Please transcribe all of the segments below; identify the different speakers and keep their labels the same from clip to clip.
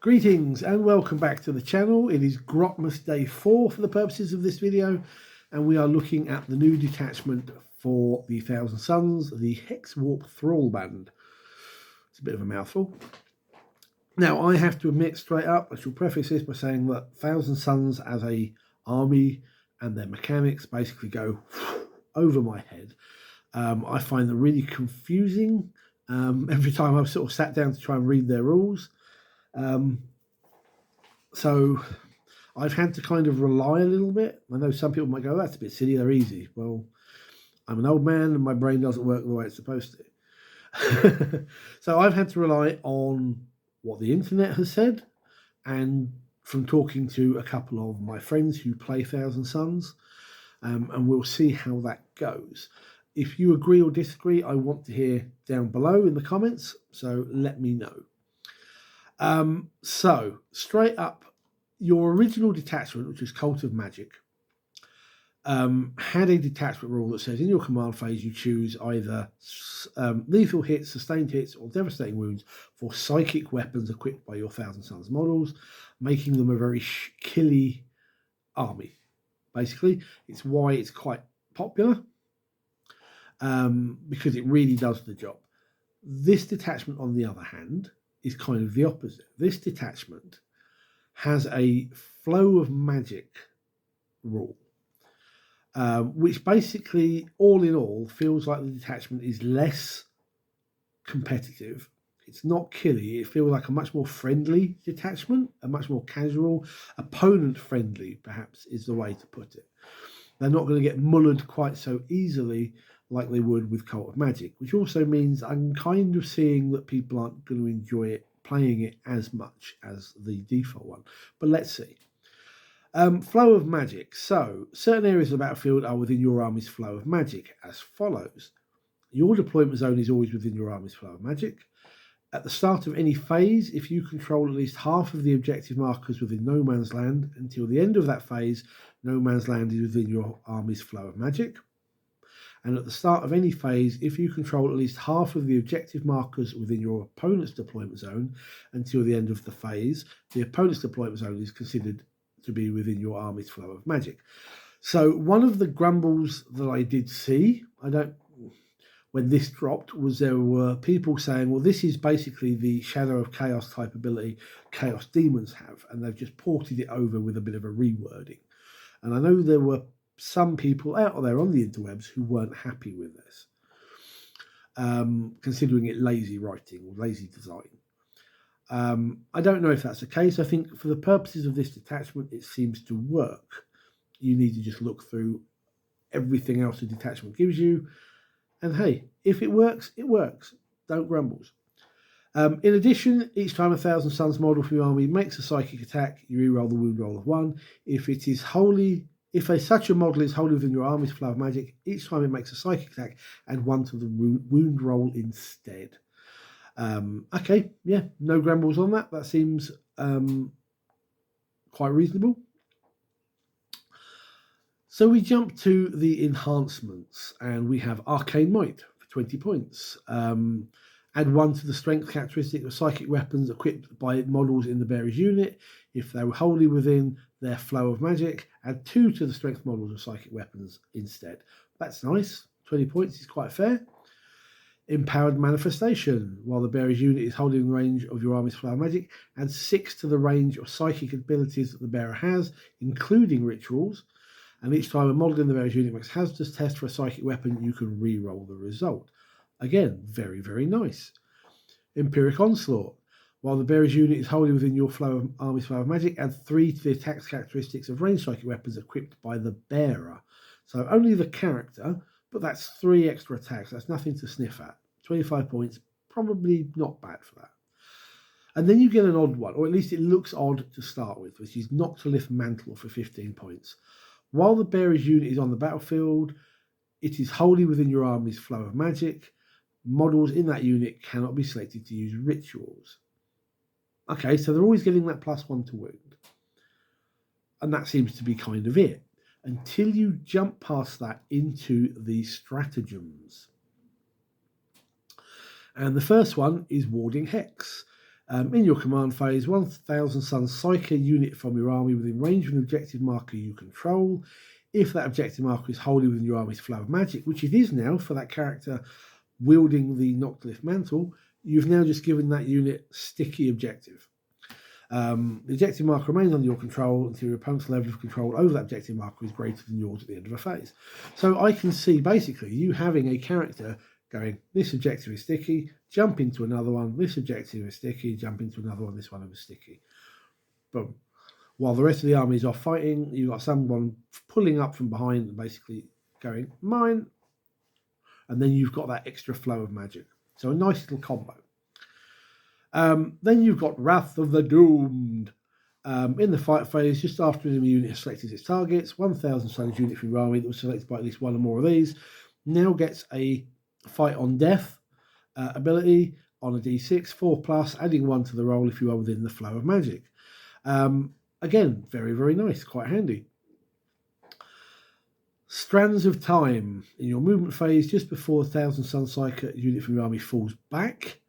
Speaker 1: Greetings and welcome back to the channel. It is Grotmas Day 4 for the purposes of this video, and we are looking at the new detachment for the Thousand Suns, the Hexmark Thrallband. It's a bit of a mouthful. Now, I have to admit straight up, I shall preface this by saying that Thousand Suns as a army and their mechanics basically go over my head. I find them really confusing every time I've sort of sat down to try and read their rules. So I've had to kind of rely a little bit. I know some people might go, that's a bit silly, they're easy. Well, I'm an old man and my brain doesn't work the way it's supposed to. So I've had to rely on what the internet has said, and from talking to a couple of my friends who play Thousand Suns, and we'll see how that goes. If you agree or disagree, I want to hear down below in the comments, so let me know. So straight up, your original detachment, which was Cult of Magic, had a detachment rule that says in your command phase you choose either lethal hits, sustained hits, or devastating wounds for psychic weapons equipped by your Thousand Suns models, making them a very killy army. Basically, it's why it's quite popular, because it really does the job. This detachment, on the other hand, is kind of the opposite. This detachment has a flow of magic rule, which basically, all in all, feels like the detachment is less competitive. It's not killy. It feels like a much more friendly detachment, a much more casual, opponent-friendly, perhaps, is the way to put it. They're not going to get mullered quite so easily like they would with Cult of Magic, which also means I'm kind of seeing that people aren't going to enjoy it, playing it as much as the default one. But let's see. Flow of magic. So, certain areas of the battlefield are within your army's flow of magic as follows. Your deployment zone is always within your army's flow of magic. At the start of any phase, if you control at least half of the objective markers within no man's land, until the end of that phase, no man's land is within your army's flow of magic. And at the start of any phase, if you control at least half of the objective markers within your opponent's deployment zone until the end of the phase, the opponent's deployment zone is considered to be within your army's flow of magic. So one of the grumbles that I did see, when this dropped, was there were people saying, well, this is basically the Shadow of Chaos type ability Chaos Demons have, and they've just ported it over with a bit of a rewording. And I know there were some people out there on the interwebs who weren't happy with this, considering it lazy writing or lazy design. I don't know if that's the case. I think for the purposes of this detachment, it seems to work. You need to just look through everything else the detachment gives you, and hey, if it works, it works. Don't grumble. In addition, each time a Thousand Suns model from your army makes a psychic attack, you reroll the wound roll of 1. If such a model is wholly within your army's flow of magic, each time it makes a psychic attack, add 1 to the wound roll instead. Okay, yeah, no grumbles on that. That seems quite reasonable. So we jump to the enhancements, and we have Arcane Might for 20 points. Add 1 to the strength characteristic of psychic weapons equipped by models in the bearer's unit. If they were wholly within their flow of magic, add 2 to the strength models of psychic weapons instead. That's nice. 20 points is quite fair. Empowered Manifestation. While the bearer's unit is holding range of your army's flow of magic, add 6 to the range of psychic abilities that the bearer has, including rituals. And each time a model in the bearer's unit makes a hazardous test for a psychic weapon, you can re-roll the result. Again, very, very nice. Empiric Onslaught. While the bearer's unit is wholly within your army's flow of magic, add 3 to the attack characteristics of ranged psychic weapons equipped by the bearer. So only the character, but that's 3 extra attacks. That's nothing to sniff at. 25 points, probably not bad for that. And then you get an odd one, or at least it looks odd to start with, which is Noctilith Mantle for 15 points. While the bearer's unit is on the battlefield, it is wholly within your army's flow of magic. Models in that unit cannot be selected to use rituals. Okay, so they're always getting that +1 to wound. And that seems to be kind of it, until you jump past that into the stratagems. And the first one is Warding Hex. In your command phase, 1000 Sun Psyche unit from your army within range of an objective marker you control. If that objective marker is wholly within your army's flow of magic, which it is now for that character wielding the Noctilith Mantle, you've now just given that unit sticky objective. The objective marker remains under your control until your opponent's level of control over that objective marker is greater than yours at the end of a phase. So I can see basically you having a character going, this objective is sticky, jump into another one, this objective is sticky, jump into another one, this one is sticky. Boom. While the rest of the army is off fighting, you've got someone pulling up from behind and basically going, mine. And then you've got that extra flow of magic. So a nice little combo. Then you've got Wrath of the Doomed. In the fight phase, just after an enemy unit has selected its targets, 1000 Sun's unit from your army that was selected by at least one or more of these now gets a Fight on Death ability on a d6, 4+, adding 1 to the roll if you are within the flow of magic. Again, very, very nice, quite handy. Strands of Time. In your movement phase, just before 1000 Sun Psyche unit from your army falls back,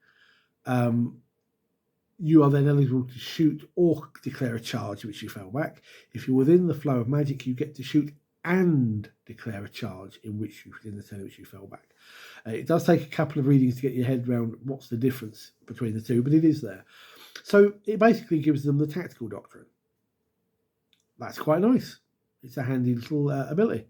Speaker 1: you are then eligible to shoot or declare a charge which you fell back. If you're within the flow of magic, you get to shoot and declare a charge in the turn in which you fell back. It does take a couple of readings to get your head around what's the difference between the two, but it is there. So it basically gives them the tactical doctrine. That's quite nice. It's a handy little ability.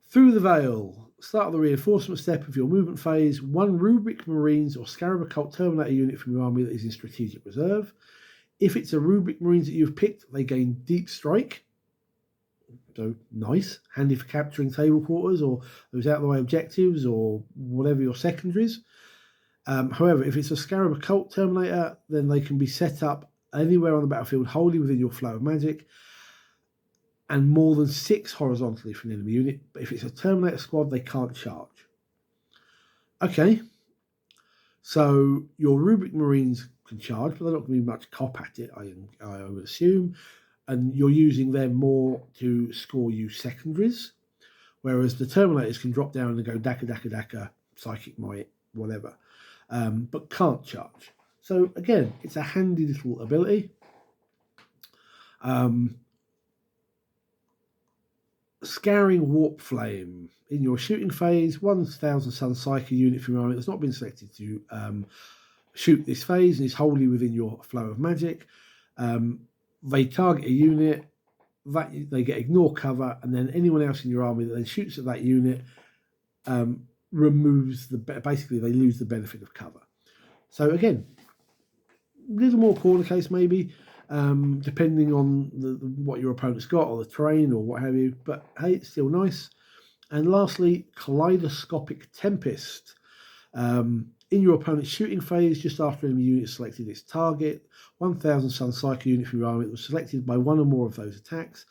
Speaker 1: Through the Veil. Start of the reinforcement step of your movement phase. 1 Rubric Marines or Scarab Occult Terminator unit from your army that is in strategic reserve. If it's a Rubric Marines that you've picked, they gain Deep Strike. So nice, handy for capturing table quarters or those out of the way objectives or whatever your secondaries. However, if it's a Scarab Occult Terminator, then they can be set up anywhere on the battlefield wholly within your flow of magic and more than 6 horizontally from an enemy unit. But if it's a Terminator squad, they can't charge. Okay, so your Rubric Marines can charge, but they're not going to be much cop at it, I would assume. And you're using them more to score you secondaries, whereas the Terminators can drop down and go daka, psychic might, whatever, but can't charge. So again, it's a handy little ability. Scouring Warp Flame. In your shooting phase, 1000 Sun Psyche unit from your army that's not been selected to shoot this phase and is wholly within your flow of magic. They target a unit, they get ignore cover, and then anyone else in your army that then shoots at that unit basically they lose the benefit of cover. So again, a little more corner case maybe, depending on what your opponent's got or the terrain or what have you, but hey, it's still nice. And lastly, Kaleidoscopic Tempest. In your opponent's shooting phase, just after enemy unit selected its target, 1000 Sun Psyche unit from your army that was selected by one or more of those attacks.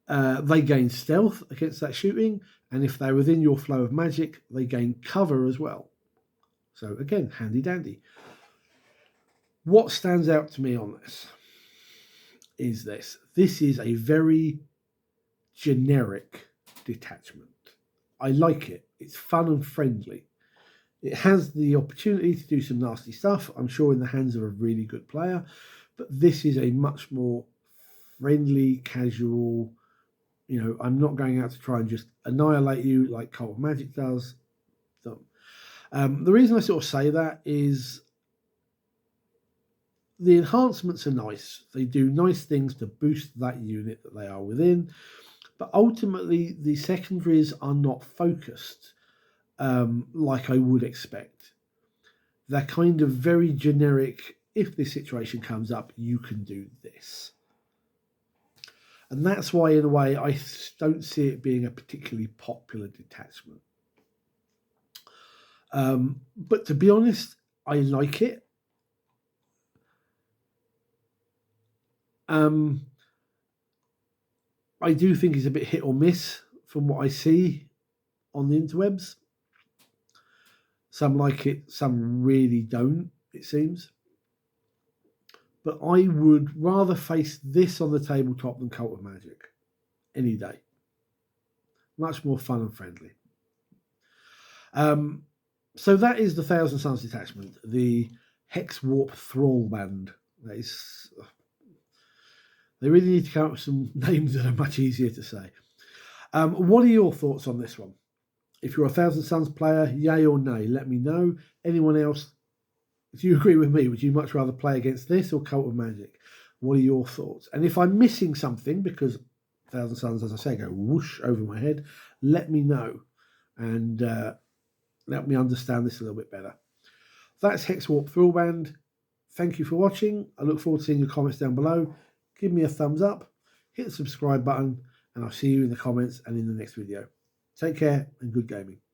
Speaker 1: They gain stealth against that shooting, and if they're within your flow of magic, they gain cover as well. So again, handy dandy. What stands out to me on this is this. This is a very generic detachment. I like it. It's fun and friendly. It has the opportunity to do some nasty stuff, I'm sure, in the hands of a really good player. But this is a much more friendly, casual, I'm not going out to try and just annihilate you like Cult of Magic does. So, the reason I sort of say that is the enhancements are nice. They do nice things to boost that unit that they are within. But ultimately, the secondaries are not focused like I would expect. They're kind of very generic. If this situation comes up, you can do this. And that's why, in a way, I don't see it being a particularly popular detachment. But to be honest, I like it. I do think it's a bit hit or miss from what I see on the interwebs. Some like it, some really don't, it seems. But I would rather face this on the tabletop than Cult of Magic any day. Much more fun and friendly. So that is the Thousand Suns detachment, the Hex Warp Thrallband. That is, they really need to come up with some names that are much easier to say. What are your thoughts on this one? If you're a Thousand Suns player, yay or nay, let me know. Anyone else, if you agree with me, would you much rather play against this or Cult of Magic? What are your thoughts? And if I'm missing something, because Thousand Suns, as I say, go whoosh over my head, let me know and let me understand this a little bit better. That's Hexwarp Thrallband. Thank you for watching. I look forward to seeing your comments down below. Give me a thumbs up, hit the subscribe button, and I'll see you in the comments and in the next video. Take care and good gaming.